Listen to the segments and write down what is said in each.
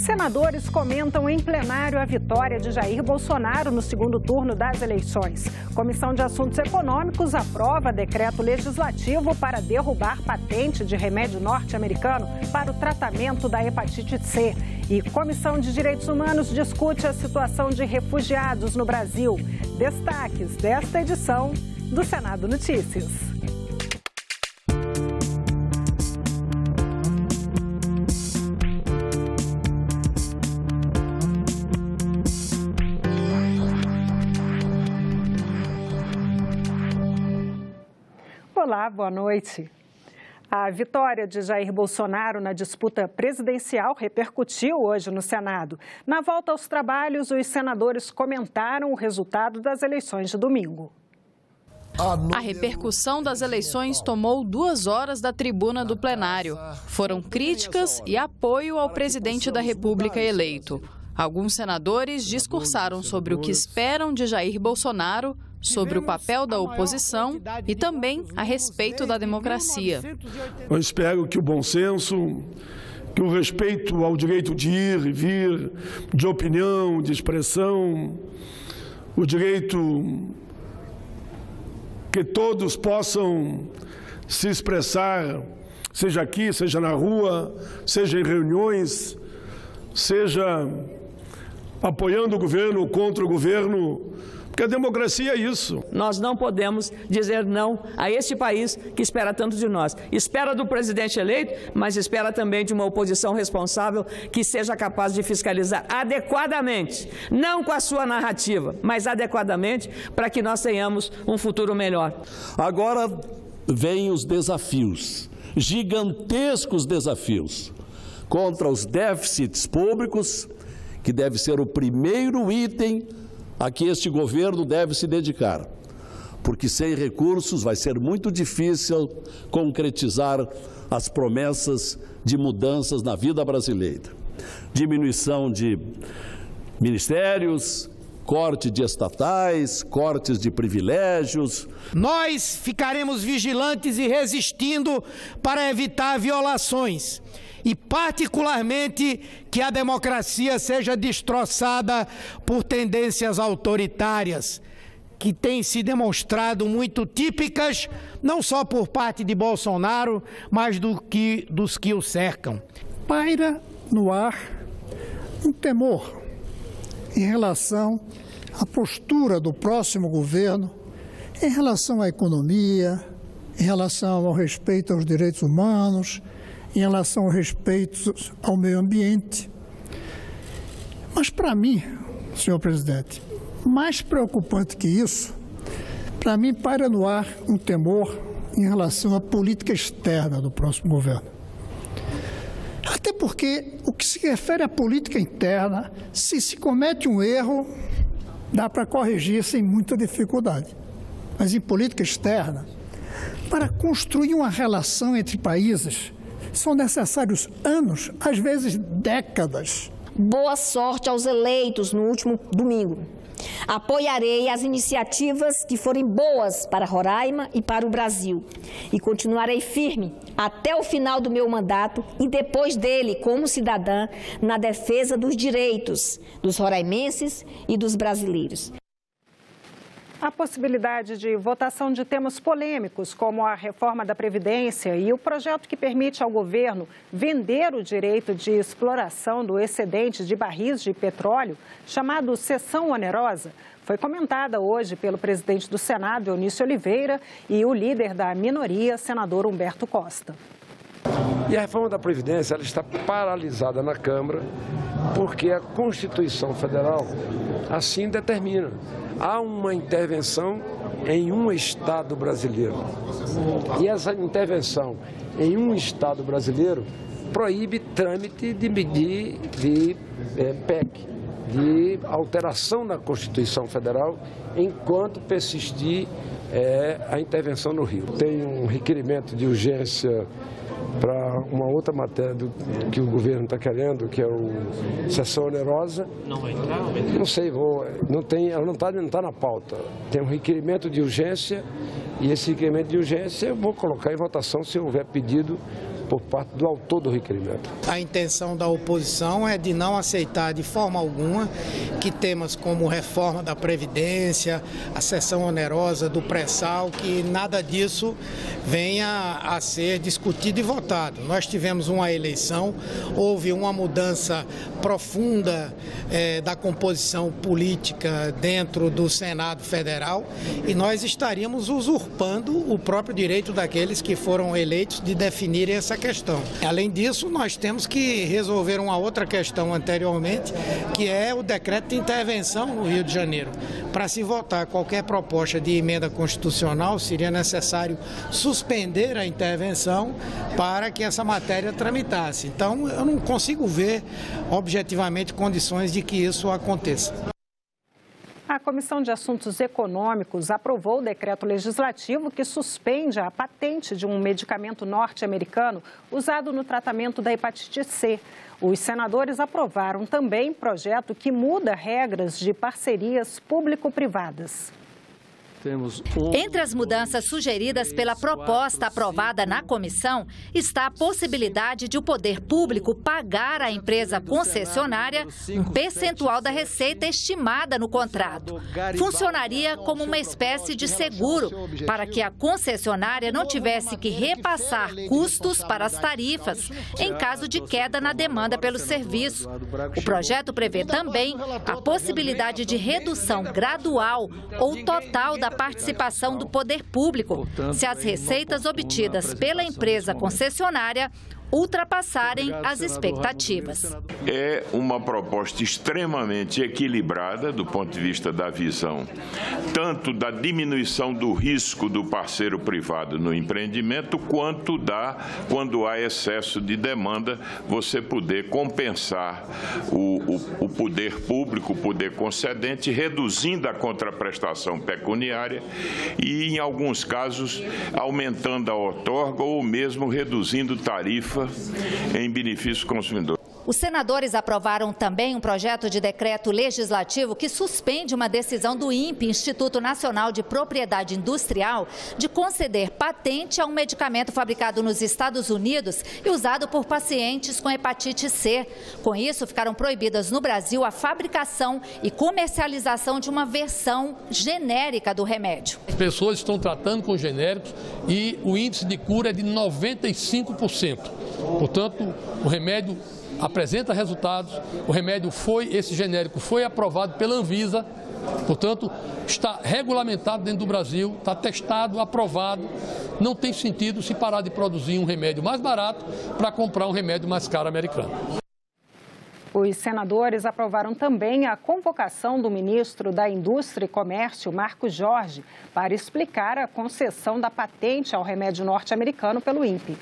Senadores comentam em plenário a vitória de Jair Bolsonaro no segundo turno das eleições. Comissão de Assuntos Econômicos aprova decreto legislativo para derrubar patente de remédio norte-americano para o tratamento da hepatite C. E Comissão de Direitos Humanos discute a situação de refugiados no Brasil. Destaques desta edição do Senado Notícias. Olá, boa noite. A vitória de Jair Bolsonaro na disputa presidencial repercutiu hoje no Senado. Na volta aos trabalhos, os senadores comentaram o resultado das eleições de domingo. A repercussão das eleições tomou 2 horas da tribuna do plenário. Foram críticas e apoio ao presidente da República eleito. Alguns senadores discursaram sobre o que esperam de Jair Bolsonaro, sobre o papel da oposição e também a respeito da democracia. Eu espero que o bom senso, que o respeito ao direito de ir e vir, de opinião, de expressão, o direito que todos possam se expressar, seja aqui, seja na rua, seja em reuniões, seja apoiando o governo ou contra o governo, porque a democracia é isso. Nós não podemos dizer não a este país que espera tanto de nós. Espera do presidente eleito, mas espera também de uma oposição responsável que seja capaz de fiscalizar adequadamente, não com a sua narrativa, mas adequadamente, para que nós tenhamos um futuro melhor. Agora vêm os desafios, gigantescos desafios, contra os déficits públicos, que deve ser o primeiro item a que este governo deve se dedicar, porque sem recursos vai ser muito difícil concretizar as promessas de mudanças na vida brasileira. Diminuição de ministérios, corte de estatais, cortes de privilégios. Nós ficaremos vigilantes e resistindo para evitar violações. E, particularmente, que a democracia seja destroçada por tendências autoritárias, que têm se demonstrado muito típicas, não só por parte de Bolsonaro, mas dos que o cercam. Paira no ar um temor em relação à postura do próximo governo, em relação à economia, em relação ao respeito aos direitos humanos, em relação ao respeito ao meio ambiente. Mas, para mim, senhor presidente, mais preocupante que isso, para mim paira no ar um temor em relação à política externa do próximo governo. Até porque, o que se refere à política interna, se comete um erro, dá para corrigir sem muita dificuldade. Mas em política externa, para construir uma relação entre países, são necessários anos, às vezes décadas. Boa sorte aos eleitos no último domingo. Apoiarei as iniciativas que forem boas para Roraima e para o Brasil. E continuarei firme até o final do meu mandato e depois dele, como cidadã, na defesa dos direitos dos roraimenses e dos brasileiros. A possibilidade de votação de temas polêmicos, como a reforma da Previdência e o projeto que permite ao governo vender o direito de exploração do excedente de barris de petróleo, chamado cessão onerosa, foi comentada hoje pelo presidente do Senado, Eunício Oliveira, e o líder da minoria, senador Humberto Costa. E a reforma da Previdência ela está paralisada na Câmara porque a Constituição Federal assim determina. Há uma intervenção em um Estado brasileiro. E essa intervenção em um Estado brasileiro proíbe trâmite de PEC, de alteração na Constituição Federal, enquanto persistir a intervenção no Rio. Tem um requerimento de urgência para uma outra matéria que o governo está querendo, que é o cessão onerosa. Não vai entrar? Não sei, ela não está na pauta. Tem um requerimento de urgência e esse requerimento de urgência eu vou colocar em votação se houver pedido por parte do autor do requerimento. A intenção da oposição é de não aceitar de forma alguma que temas como reforma da Previdência, a cessão onerosa do pré-sal, que nada disso venha a ser discutido e votado. Nós tivemos uma eleição, houve uma mudança profunda da composição política dentro do Senado Federal e nós estaríamos usurpando o próprio direito daqueles que foram eleitos de definirem essa questão. Além disso, nós temos que resolver uma outra questão anteriormente, que é o decreto de intervenção no Rio de Janeiro. Para se votar qualquer proposta de emenda constitucional, seria necessário suspender a intervenção para que essa matéria tramitasse. Então, eu não consigo ver objetivamente condições de que isso aconteça. A Comissão de Assuntos Econômicos aprovou o decreto legislativo que suspende a patente de um medicamento norte-americano usado no tratamento da hepatite C. Os senadores aprovaram também projeto que muda regras de parcerias público-privadas. Entre as mudanças sugeridas pela proposta aprovada na comissão está a possibilidade de o poder público pagar à empresa concessionária um percentual da receita estimada no contrato. Funcionaria como uma espécie de seguro para que a concessionária não tivesse que repassar custos para as tarifas em caso de queda na demanda pelo serviço. O projeto prevê também a possibilidade de redução gradual ou total da participação do poder público, se as receitas obtidas pela empresa concessionária ultrapassarem as expectativas. É uma proposta extremamente equilibrada do ponto de vista da visão, tanto da diminuição do risco do parceiro privado no empreendimento, quanto quando há excesso de demanda, você poder compensar o poder público, o poder concedente, reduzindo a contraprestação pecuniária e, em alguns casos, aumentando a outorga ou mesmo reduzindo tarifa em benefício do consumidor. Os senadores aprovaram também um projeto de decreto legislativo que suspende uma decisão do INPE, Instituto Nacional de Propriedade Industrial, de conceder patente a um medicamento fabricado nos Estados Unidos e usado por pacientes com hepatite C. Com isso, ficaram proibidas no Brasil a fabricação e comercialização de uma versão genérica do remédio. As pessoas estão tratando com genéricos e o índice de cura é de 95%. Portanto, o remédio apresenta resultados, esse genérico foi aprovado pela Anvisa, portanto, está regulamentado dentro do Brasil, está testado, aprovado. Não tem sentido se parar de produzir um remédio mais barato para comprar um remédio mais caro americano. Os senadores aprovaram também a convocação do ministro da Indústria e Comércio, Marcos Jorge, para explicar a concessão da patente ao remédio norte-americano pelo INPE.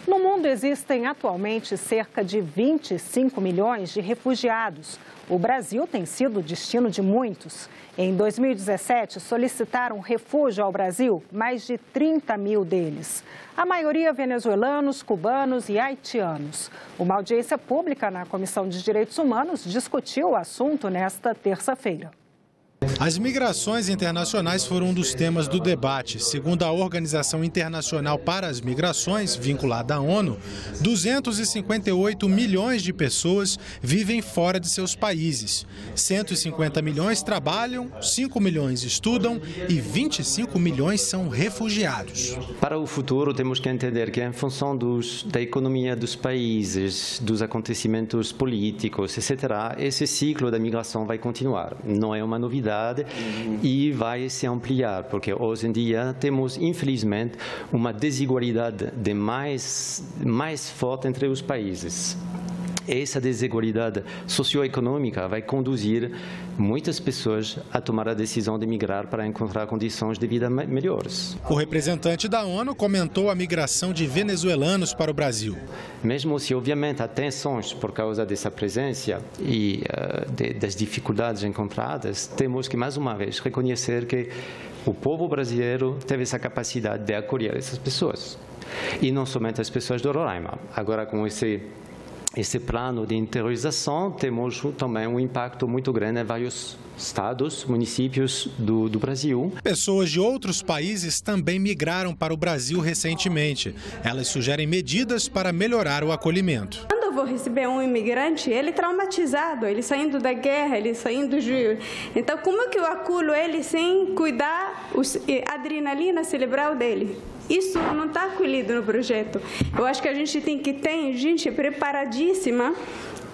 No mundo existem atualmente cerca de 25 milhões de refugiados. O Brasil tem sido o destino de muitos. Em 2017, solicitaram refúgio ao Brasil mais de 30 mil deles. A maioria venezuelanos, cubanos e haitianos. Uma audiência pública na Comissão de Direitos Humanos discutiu o assunto nesta terça-feira. As migrações internacionais foram um dos temas do debate. Segundo a Organização Internacional para as Migrações, vinculada à ONU, 258 milhões de pessoas vivem fora de seus países. 150 milhões trabalham, 5 milhões estudam e 25 milhões são refugiados. Para o futuro, temos que entender que, em função da economia dos países, dos acontecimentos políticos, etc., esse ciclo da migração vai continuar. Não é uma novidade. E vai se ampliar, porque hoje em dia temos, infelizmente, uma desigualdade mais forte entre os países. Essa desigualdade socioeconômica vai conduzir muitas pessoas a tomar a decisão de migrar para encontrar condições de vida melhores. O representante da ONU comentou a migração de venezuelanos para o Brasil. Mesmo se, obviamente, há tensões por causa dessa presença e das dificuldades encontradas, temos que, mais uma vez, reconhecer que o povo brasileiro teve essa capacidade de acolher essas pessoas. E não somente as pessoas do Roraima. Agora, com esse esse plano de interiorização, temos também um impacto muito grande em vários estados, municípios do Brasil. Pessoas de outros países também migraram para o Brasil recentemente. Elas sugerem medidas para melhorar o acolhimento. Quando eu vou receber um imigrante, ele traumatizado, ele saindo da guerra, ele saindo de... Então, como é que eu acolho ele sem cuidar a adrenalina cerebral dele? Isso não está acolhido no projeto. Eu acho que a gente tem que ter gente preparadíssima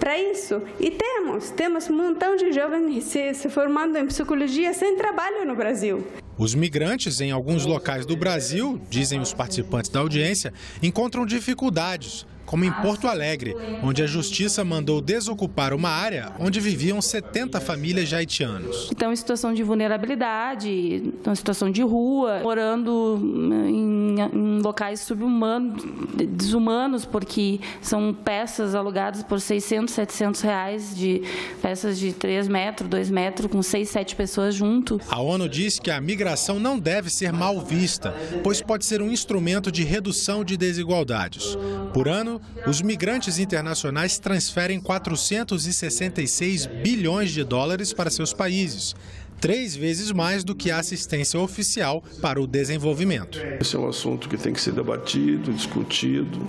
para isso. E temos um montão de jovens se formando em psicologia sem trabalho no Brasil. Os migrantes em alguns locais do Brasil, dizem os participantes da audiência, encontram dificuldades, como em Porto Alegre, onde a Justiça mandou desocupar uma área onde viviam 70 famílias de haitianos. Estão em situação de vulnerabilidade, estão em situação de rua, morando em locais subhumanos, desumanos, porque são peças alugadas por 600, 700 reais, de peças de 3 metros, 2 metros, com 6, 7 pessoas junto. A ONU diz que a migração não deve ser mal vista, pois pode ser um instrumento de redução de desigualdades. Por ano, os migrantes internacionais transferem 466 bilhões de dólares para seus países, 3 vezes mais do que a assistência oficial para o desenvolvimento. Esse é um assunto que tem que ser debatido, discutido,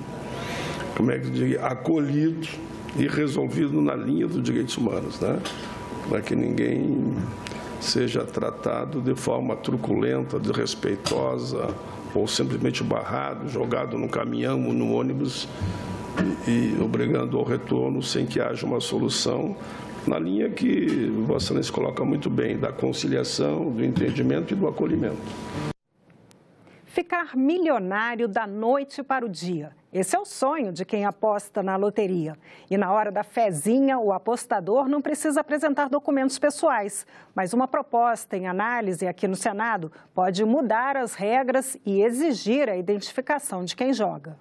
acolhido e resolvido na linha dos direitos humanos, né? Para que ninguém seja tratado de forma truculenta, desrespeitosa, ou simplesmente barrado, jogado no caminhão ou no ônibus e obrigando ao retorno sem que haja uma solução na linha que Vossa Excelência coloca muito bem, da conciliação, do entendimento e do acolhimento. Ficar milionário da noite para o dia. Esse é o sonho de quem aposta na loteria. E na hora da fezinha, o apostador não precisa apresentar documentos pessoais. Mas uma proposta em análise aqui no Senado pode mudar as regras e exigir a identificação de quem joga.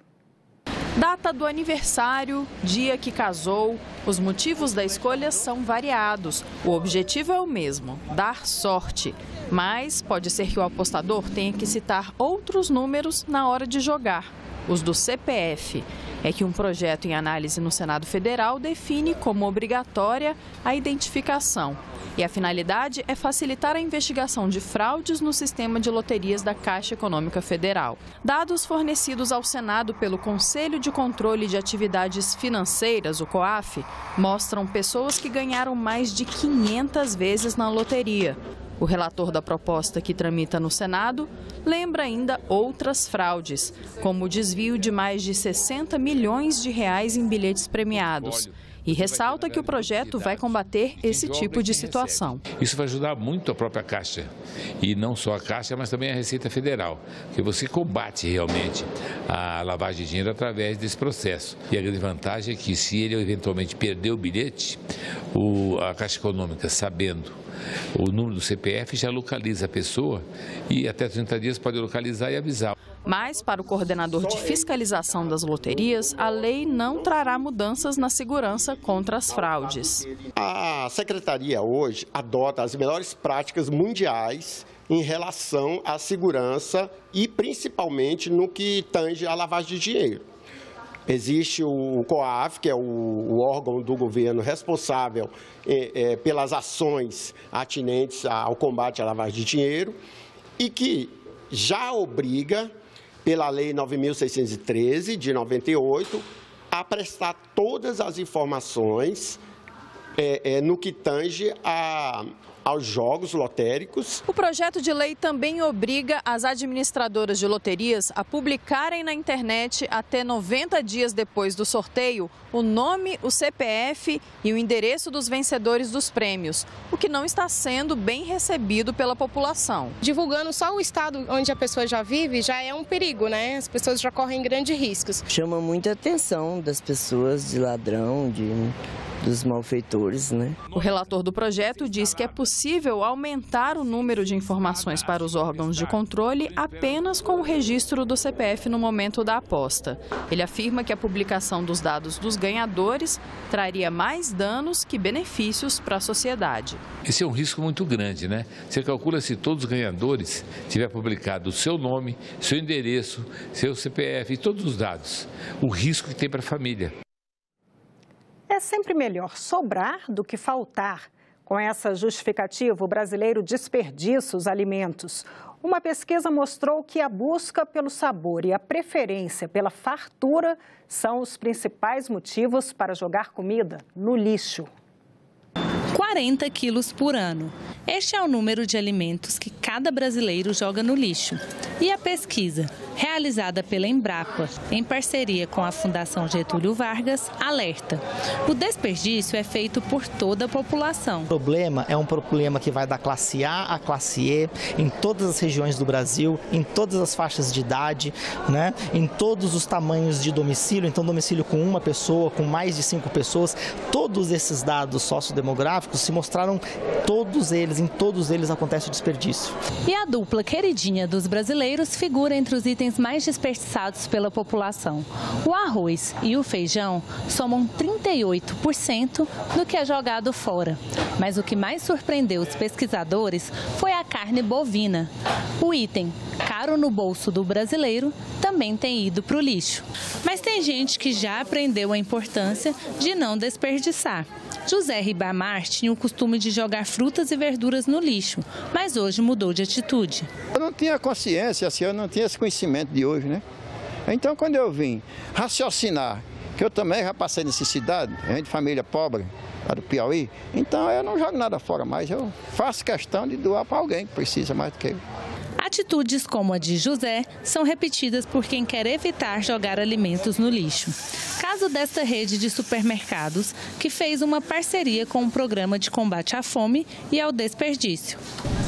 Data do aniversário, dia que casou, os motivos da escolha são variados. O objetivo é o mesmo, dar sorte. Mas pode ser que o apostador tenha que citar outros números na hora de jogar, os do CPF. É que um projeto em análise no Senado Federal define como obrigatória a identificação. E a finalidade é facilitar a investigação de fraudes no sistema de loterias da Caixa Econômica Federal. Dados fornecidos ao Senado pelo Conselho de Controle de Atividades Financeiras, o COAF, mostram pessoas que ganharam mais de 500 vezes na loteria. O relator da proposta que tramita no Senado lembra ainda outras fraudes, como o desvio de mais de 60 milhões de reais em bilhetes premiados. E ressalta que o projeto vai combater esse tipo de situação. Isso vai ajudar muito a própria Caixa, e não só a Caixa, mas também a Receita Federal, que você combate realmente a lavagem de dinheiro através desse processo. E a grande vantagem é que, se ele eventualmente perder o bilhete, a Caixa Econômica, sabendo o número do CPF, já localiza a pessoa e até 30 dias pode localizar e avisar. Mas, para o coordenador de fiscalização das loterias, a lei não trará mudanças na segurança contra as fraudes. A Secretaria hoje adota as melhores práticas mundiais em relação à segurança e principalmente no que tange à lavagem de dinheiro. Existe o COAF, que é o órgão do governo responsável pelas ações atinentes ao combate à lavagem de dinheiro e que já obriga, pela Lei 9.613, de 98, a prestar todas as informações no que tange aos jogos lotéricos. O projeto de lei também obriga as administradoras de loterias a publicarem na internet até 90 dias depois do sorteio o nome, o CPF e o endereço dos vencedores dos prêmios, o que não está sendo bem recebido pela população. Divulgando só o estado onde a pessoa já vive já é um perigo, né? As pessoas já correm grandes riscos. Chama muita atenção das pessoas, de ladrão, dos malfeitores, né? O relator do projeto diz que é possível aumentar o número de informações para os órgãos de controle apenas com o registro do CPF no momento da aposta. Ele afirma que a publicação dos dados dos ganhadores traria mais danos que benefícios para a sociedade. Esse é um risco muito grande, né? Você calcula, se todos os ganhadores tiver publicado o seu nome, seu endereço, seu CPF e todos os dados, o risco que tem para a família. É sempre melhor sobrar do que faltar. Com essa justificativa, o brasileiro desperdiça os alimentos. Uma pesquisa mostrou que a busca pelo sabor e a preferência pela fartura são os principais motivos para jogar comida no lixo. 40 quilos por ano. Este é o número de alimentos que cada brasileiro joga no lixo. E a pesquisa, realizada pela Embrapa, em parceria com a Fundação Getúlio Vargas, alerta: o desperdício é feito por toda a população. O problema é um problema que vai da classe A à classe E, em todas as regiões do Brasil, em todas as faixas de idade, né? Em todos os tamanhos de domicílio, então domicílio com uma pessoa, com mais de 5 pessoas, todos esses dados sociodemográficos se mostraram, em todos eles acontece o desperdício. E a dupla queridinha dos brasileiros figura entre os itens mais desperdiçados pela população. O arroz e o feijão somam 38% do que é jogado fora. Mas o que mais surpreendeu os pesquisadores foi a carne bovina. O item, caro no bolso do brasileiro, também tem ido para o lixo. Mas tem gente que já aprendeu a importância de não desperdiçar. José Ribamar tinha o costume de jogar frutas e verduras no lixo, mas hoje mudou de atitude. Eu não tinha consciência, assim, eu não tinha esse conhecimento de hoje, né? Então, quando eu vim raciocinar, que eu também já passei necessidade, a gente de família pobre, lá do Piauí, então eu não jogo nada fora mais, eu faço questão de doar para alguém que precisa mais do que eu. Atitudes como a de José são repetidas por quem quer evitar jogar alimentos no lixo. Caso desta rede de supermercados, que fez uma parceria com o Programa de Combate à Fome e ao Desperdício.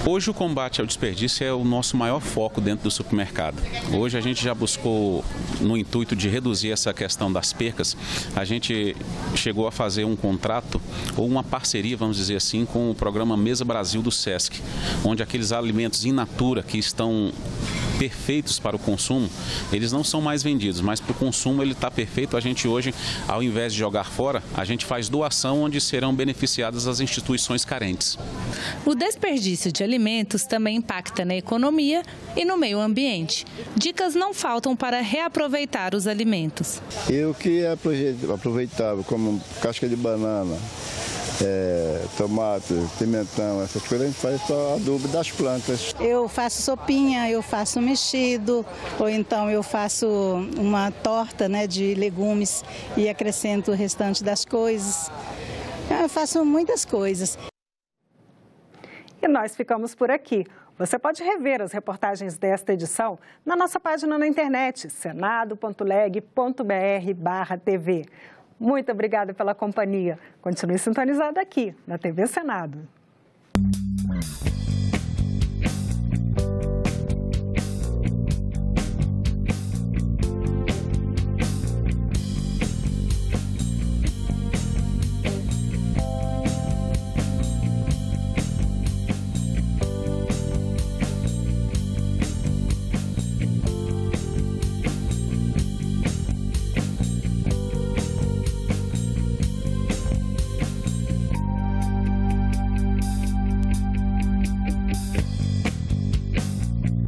Hoje o combate ao desperdício é o nosso maior foco dentro do supermercado. Hoje a gente já buscou, no intuito de reduzir essa questão das percas, a gente chegou a fazer um contrato ou uma parceria, vamos dizer assim, com o programa Mesa Brasil do SESC, onde aqueles alimentos in natura que estão perfeitos para o consumo, eles não são mais vendidos, mas para o consumo ele está perfeito. A gente hoje, ao invés de jogar fora, a gente faz doação onde serão beneficiadas as instituições carentes. O desperdício de alimentos também impacta na economia e no meio ambiente. Dicas não faltam para reaproveitar os alimentos. Eu que aproveitava como casca de banana, tomate, pimentão, essas coisas a gente faz para adubo das plantas. Eu faço sopinha, eu faço mexido, ou então eu faço uma torta, né, de legumes e acrescento o restante das coisas. Eu faço muitas coisas. E nós ficamos por aqui. Você pode rever as reportagens desta edição na nossa página na internet, senado.leg.br/TV. Muito obrigada pela companhia. Continue sintonizado aqui na TV Senado.